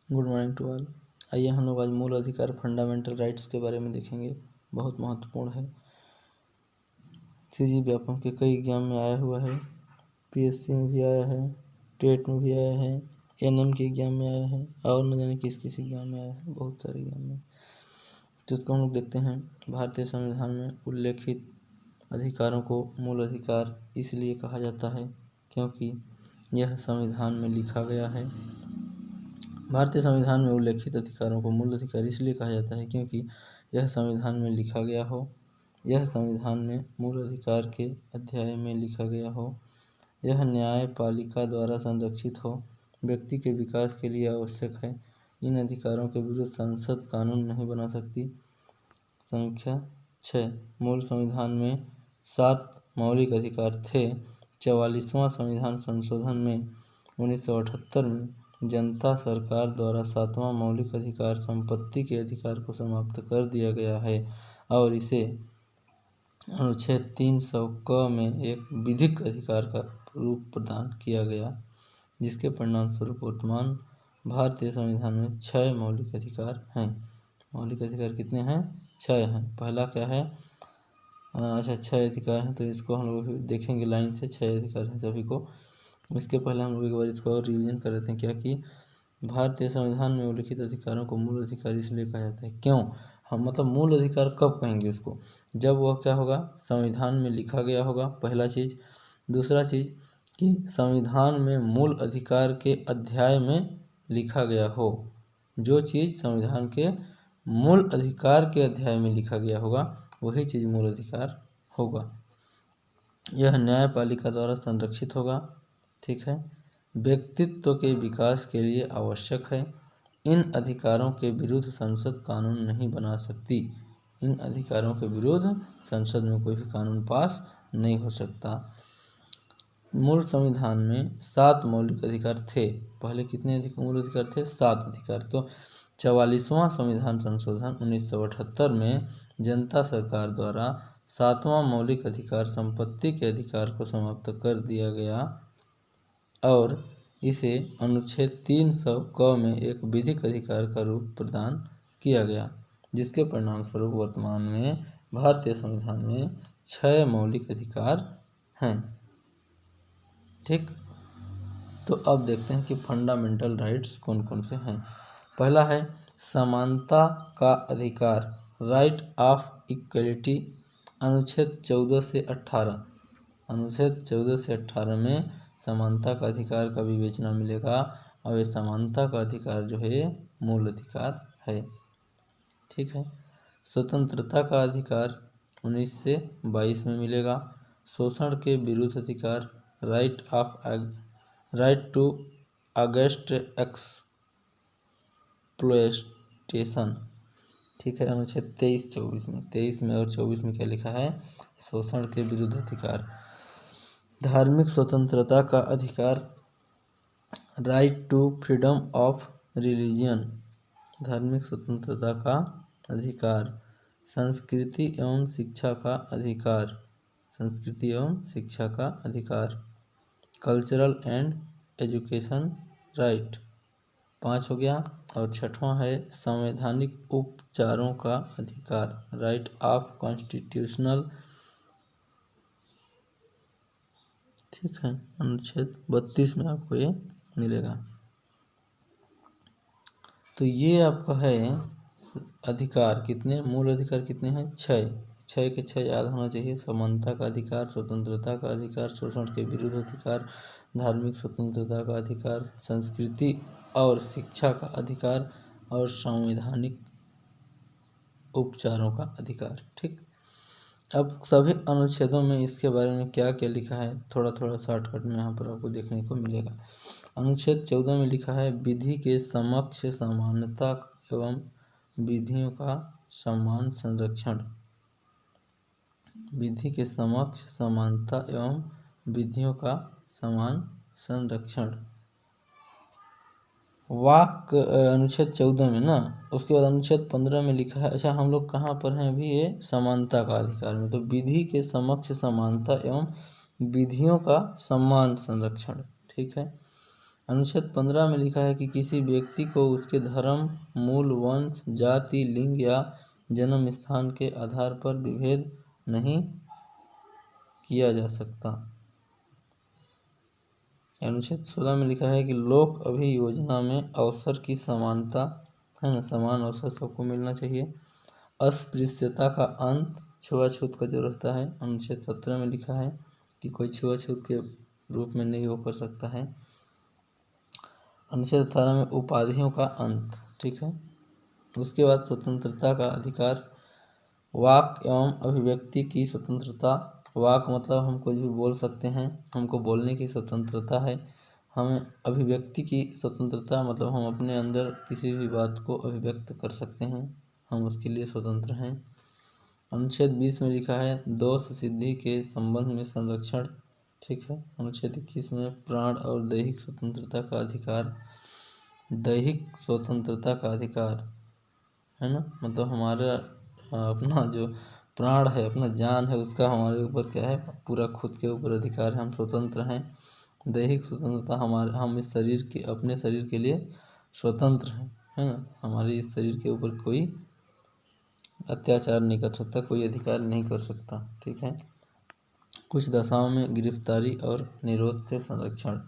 Good morning to all. आइए हम लोग आज मूल अधिकार फंडामेंटल राइट्स के बारे में देखेंगे। बहुत महत्वपूर्ण है। सीजी व्यापम के कई एग्जाम में आया हुआ है, पीएससी में भी आया है, टेट में भी आया है, एनएम के एग्जाम में आया है और न जाने किस किस एग्जाम में आया है, बहुत सारे एग्जाम में। तो इसको हम लोग देखते हैं। भारतीय संविधान में उल्लेखित अधिकारों को मूल अधिकार इसलिए कहा जाता है क्योंकि यह संविधान में लिखा गया है। भारतीय संविधान में उल्लेखित अधिकारों को मूल अधिकार इसलिए कहा जाता है क्योंकि यह संविधान में लिखा गया हो, यह संविधान में मूल अधिकार के अध्याय में लिखा गया हो, यह न्यायपालिका द्वारा संरक्षित हो, व्यक्ति के विकास के लिए आवश्यक है। इन अधिकारों के विरुद्ध संसद कानून नहीं बना सकती। संख्या 6। मूल संविधान में 7 मौलिक अधिकार थे। 44वां संविधान संशोधन में 1978 में जनता सरकार द्वारा 7वां मौलिक अधिकार संपत्ति के अधिकार को समाप्त कर दिया गया है और इसे अनुच्छेद 300 क में एक विधिक अधिकार का रूप प्रदान किया गया, जिसके परिणाम स्वरूप वर्तमान भारतीय संविधान में 6 मौलिक अधिकार हैं। मौलिक अधिकार कितने हैं? 6 हैं। पहला क्या है? 6 अधिकार हैं, तो इसको हम लोग देखेंगे लाइन से। 6 अधिकार हैं सभी को। इसके पहले हम लोग एक बार इसको और रिवीजन कर लेते हैं। क्या कि भारतीय संविधान में उल्लिखित अधिकारों को मूल अधिकार इसलिए कहा जाता है। क्यों? हम मतलब मूल अधिकार कब कहेंगे इसको? जब वह क्या होगा? संविधान में लिखा गया होगा, पहला चीज़। दूसरा चीज़ कि संविधान में मूल अधिकार के अध्याय में लिखा गया हो। जो चीज़ संविधान के मूल अधिकार के अध्याय में लिखा गया होगा वही चीज़ मूल अधिकार होगा। यह न्यायपालिका द्वारा संरक्षित होगा। ठीक है। व्यक्तित्व के विकास के लिए आवश्यक है। इन अधिकारों के विरुद्ध संसद कानून नहीं बना सकती। इन अधिकारों के विरुद्ध संसद में कोई भी कानून पास नहीं हो सकता। मूल संविधान में 7 मौलिक अधिकार थे। पहले कितने मूल अधिकार थे? 7 अधिकार। तो 44वां संविधान संशोधन 1978 में जनता सरकार द्वारा 7वां मौलिक अधिकार संपत्ति के अधिकार को समाप्त कर दिया गया और इसे अनुच्छेद 300 क में एक विधिक अधिकार का रूप प्रदान किया गया, जिसके परिणाम स्वरूप वर्तमान में भारतीय संविधान में 6 मौलिक अधिकार हैं। ठीक। तो अब देखते हैं कि फंडामेंटल राइट्स कौन कौन से हैं। पहला है समानता का अधिकार, राइट ऑफ इक्वलिटी, अनुच्छेद 14 से 18। अनुच्छेद 14 से 18 में समानता का अधिकार का विवेचना मिलेगा और ये समानता का अधिकार जो है मूल अधिकार है। ठीक है। स्वतंत्रता का अधिकार 19 से 22 में मिलेगा। शोषण के विरुद्ध अधिकार, राइट टू अगेंस्ट एक्सप्लॉयटेशन। ठीक है। अनुच्छेद 23 में और 24 में क्या लिखा है? शोषण के विरुद्ध अधिकार। धार्मिक स्वतंत्रता का अधिकार, right to freedom of religion. धार्मिक स्वतंत्रता का अधिकार। संस्कृति एवं शिक्षा का अधिकार, संस्कृति एवं शिक्षा का अधिकार। Cultural and education right. 5 हो गया। और 6वां है संवैधानिक उपचारों का अधिकार, राइट ऑफ कॉन्स्टिट्यूशनल। ठीक है। अनुच्छेद 32 में आपको ये मिलेगा। तो ये आपका है अधिकार। कितने मूल अधिकार कितने हैं? 6। 6 के 6 याद होना चाहिए। समानता का अधिकार, स्वतंत्रता का अधिकार, शोषण के विरुद्ध अधिकार, धार्मिक स्वतंत्रता का अधिकार, संस्कृति और शिक्षा का अधिकार और संवैधानिक उपचारों का अधिकार। ठीक। अब सभी अनुच्छेदों में इसके बारे में क्या क्या लिखा है थोड़ा थोड़ा शॉर्टकट में यहाँ पर आपको देखने को मिलेगा। अनुच्छेद 14 में लिखा है विधि के समक्ष समानता एवं विधियों का समान संरक्षण। विधि के समक्ष समानता एवं विधियों का समान संरक्षण। वाक अनुच्छेद 14 में ना। उसके बाद अनुच्छेद 15 में लिखा है, अच्छा हम लोग कहाँ पर हैं अभी? ये समानता का अधिकार में। तो विधि के समक्ष समानता एवं विधियों का समान संरक्षण। ठीक है। अनुच्छेद 15 में लिखा है कि किसी व्यक्ति को उसके धर्म, मूल, वंश, जाति, लिंग या जन्म स्थान के आधार पर विभेद नहीं किया जा सकता। अनुच्छेद 16 में लिखा है कि लोक अभियोजना में अवसर की समानता है ना, समान अवसर सबको मिलना चाहिए। अस्पृश्यता का अंत, छुआछूत का जो रहता है। अनुच्छेद 17 में लिखा है कि कोई छुआछूत के रूप में नहीं वो कर सकता है। अनुच्छेद 18 में उपाधियों का अंत, ठीक है। उसके बाद स्वतंत्रता का अधिकार, वाक एवं अभिव्यक्ति की स्वतंत्रता। वाक मतलब हम कुछ भी बोल सकते हैं, हमको बोलने की स्वतंत्रता है। हमें अभिव्यक्ति की स्वतंत्रता मतलब हम अपने अंदर किसी भी बात को अभिव्यक्त कर सकते हैं, हम उसके लिए स्वतंत्र हैं। अनुच्छेद 20 में लिखा है दोष सिद्धि के संबंध में संरक्षण, ठीक है। अनुच्छेद 21 में प्राण और दैहिक स्वतंत्रता का अधिकार। दैहिक स्वतंत्रता का अधिकार है ना, मतलब हमारा अपना जो प्राण है, अपना जान है, उसका हमारे ऊपर क्या है, पूरा खुद के ऊपर अधिकार है, हम स्वतंत्र हैं। दैहिक स्वतंत्रता, हम इस शरीर के, अपने शरीर के लिए स्वतंत्र हैं, है ना। हमारे इस शरीर के ऊपर कोई अत्याचार नहीं कर सकता, कोई अधिकार नहीं कर सकता, ठीक है। कुछ दशाओं में गिरफ्तारी और निरोध से संरक्षण।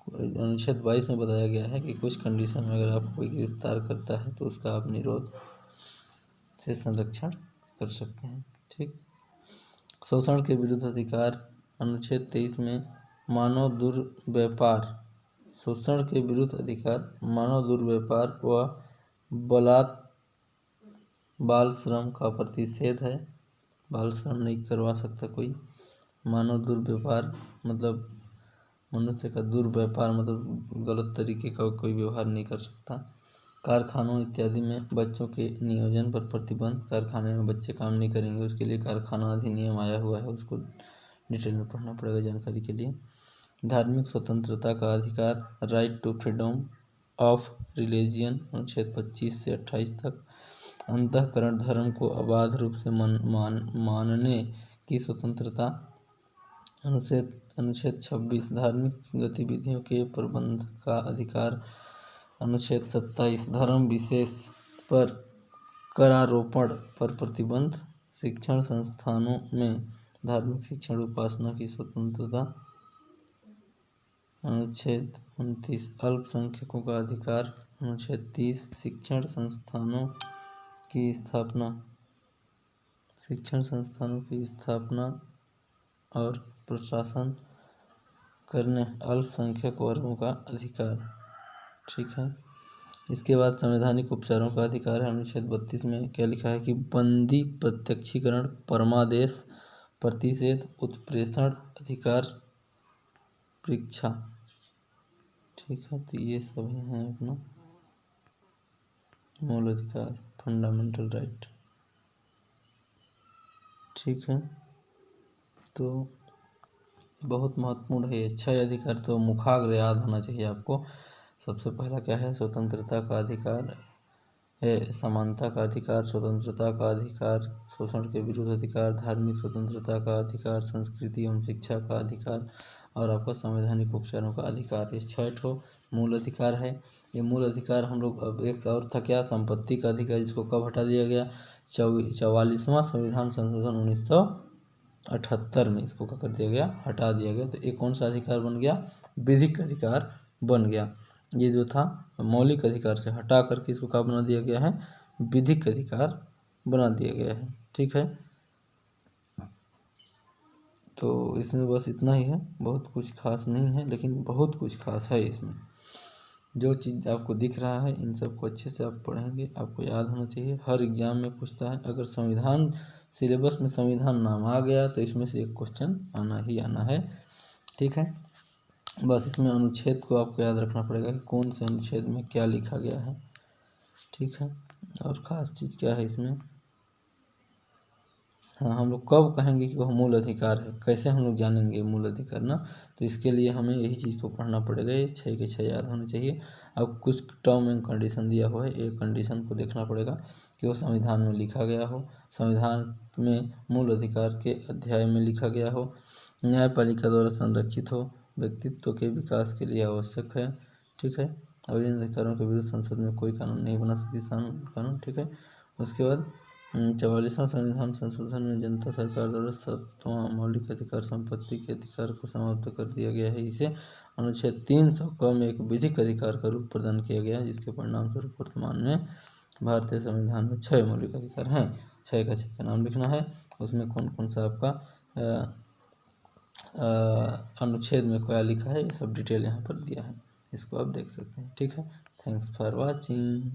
अनुच्छेद 22 में बताया गया है कि कुछ कंडीशन में अगर आप कोई गिरफ्तार करता है तो उसका आप निरोध से संरक्षण कर सकते हैं, ठीक। शोषण के विरुद्ध अधिकार। अनुच्छेद 23 में मानव दुर्व्यापार, शोषण के विरुद्ध अधिकार, मानव दुर्व्यापार व बाल श्रम का प्रतिषेध है। बाल श्रम नहीं करवा सकता कोई। मानव दुर्व्यवहार मतलब मनुष्य का दुर्व्यापार मतलब गलत तरीके का कोई व्यवहार नहीं कर सकता। कारखानों इत्यादि में बच्चों के नियोजन पर प्रतिबंध, कारखाने में बच्चे काम नहीं करेंगे, उसके लिए कारखाना अधिनियम आया हुआ है, उसको डिटेल में पढ़ना पड़ेगा जानकारी के लिए। धार्मिक स्वतंत्रता का अधिकार, right to freedom of religion, अनुच्छेद 25 से 28 तक। अंतःकरण धर्म को अबाध रूप से मानने की स्वतंत्रता। अनुच्छेद 26 धार्मिक गतिविधियों के प्रबंध का अधिकार। अनुच्छेद 27 धर्म विशेष पर करारोपण पर प्रतिबंध। शिक्षण संस्थानों में धार्मिक शिक्षण उपासना की स्वतंत्रता। अनुच्छेद 29 अल्पसंख्यकों का अधिकार। अनुच्छेद 30 शिक्षण संस्थानों की स्थापना, शिक्षण संस्थानों की स्थापना और प्रशासन करने अल्पसंख्यक वर्गों का अधिकार, ठीक है। इसके बाद संवैधानिक उपचारों का अधिकार है। अनुच्छेद 32 में क्या लिखा है कि बंदी प्रत्यक्षीकरण, परमादेश, प्रतिषेध, उत्प्रेषण अधिकार, परीक्षा, ठीक है। तो ये सब हैं अपना मूल अधिकार, फंडामेंटल राइट, ठीक है। तो बहुत महत्वपूर्ण है ये 6 अधिकार, तो मुखाग्र याद होना चाहिए आपको। सबसे पहला क्या है, स्वतंत्रता का अधिकार है, समानता का अधिकार, स्वतंत्रता का अधिकार, शोषण के विरुद्ध अधिकार, धार्मिक स्वतंत्रता का अधिकार, संस्कृति एवं शिक्षा का अधिकार और आपका संवैधानिक उपचारों का अधिकार। ये 6 ठो मूल अधिकार है। ये मूल अधिकार हम लोग, अब एक और था क्या, संपत्ति का अधिकार, जिसको कब हटा दिया गया, 44वां संविधान संशोधन 1978 में इसको क्या कर दिया गया, हटा दिया गया। तो एक कौन सा अधिकार बन गया, विधिक अधिकार बन गया। ये जो था मौलिक अधिकार से हटा करके इसको क्या बना दिया गया है, विधिक अधिकार बना दिया गया है, ठीक है। तो इसमें बस इतना ही है, बहुत कुछ खास नहीं है, लेकिन बहुत कुछ खास है इसमें। जो चीज़ आपको दिख रहा है इन सबको अच्छे से आप पढ़ेंगे, आपको याद होना चाहिए। हर एग्जाम में पूछता है, अगर संविधान सिलेबस में संविधान नाम आ गया तो इसमें से एक क्वेश्चन आना ही आना है, ठीक है। बस इसमें अनुच्छेद को आपको याद रखना पड़ेगा कि कौन से अनुच्छेद में क्या लिखा गया है, ठीक है। और ख़ास चीज़ क्या है इसमें, हाँ, हम लोग कब कहेंगे कि वह मूल अधिकार है, कैसे हम लोग जानेंगे मूल अधिकार ना, तो इसके लिए हमें यही चीज़ को पढ़ना पड़ेगा। ये 6 के 6 याद होने चाहिए। अब कुछ टर्म एंड कंडीशन दिया हुआ है, एक कंडीशन को देखना पड़ेगा कि वो संविधान में लिखा गया हो, संविधान में मूल अधिकार के अध्याय में लिखा गया हो, न्यायपालिका द्वारा संरक्षित हो, व्यक्तित्व के विकास के लिए आवश्यक है, ठीक है। और इन अधिकारों के विरुद्ध संसद में कोई कानून नहीं बना सकती कानून, ठीक है। उसके बाद 44वां संविधान संशोधन में जनता सरकार द्वारा 7वां मौलिक अधिकार संपत्ति के अधिकार को समाप्त कर दिया गया है। इसे अनुच्छेद 300 में एक विधिक अधिकार का रूप प्रदान किया गया है, जिसके परिणाम स्वरूप वर्तमान में भारतीय संविधान में 6 मौलिक अधिकार हैं। 6 का नाम लिखना है, उसमें कौन कौन सा आपका अनुच्छेद में क्या लिखा है, ये सब डिटेल यहाँ पर दिया है, इसको आप देख सकते हैं, ठीक है। Thanks for watching.